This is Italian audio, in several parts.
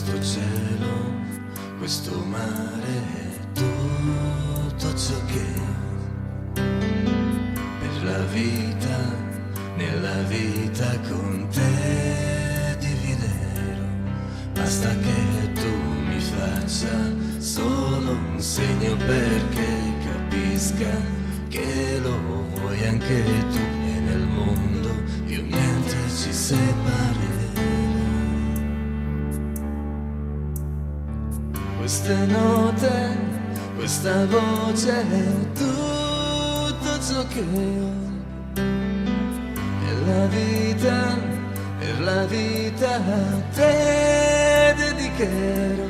questo cielo, questo mare è tutto ciò che ho per la vita, nella vita con te dividerò. Basta che tu mi faccia solo un segno perché capisca che lo vuoi anche tu, e nel mondo io niente ci separerà. Queste note, questa voce è tutto ciò che ho. Per la vita a te dedicherò.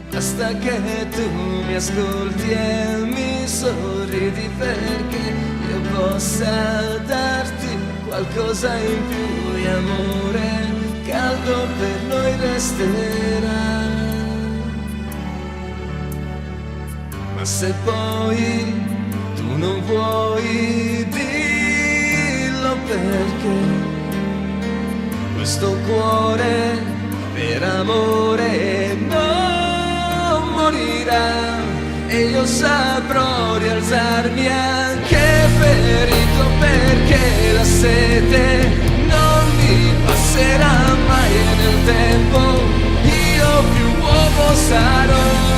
Basta che tu mi ascolti e mi sorridi perché io possa darti qualcosa in più, e amore caldo per noi resterà. Ma se poi tu non vuoi, dillo perché questo cuore per amore non morirà, e io saprò rialzarmi anche ferito, perché la sete non mi passerà mai, e nel tempo io più uomo sarò.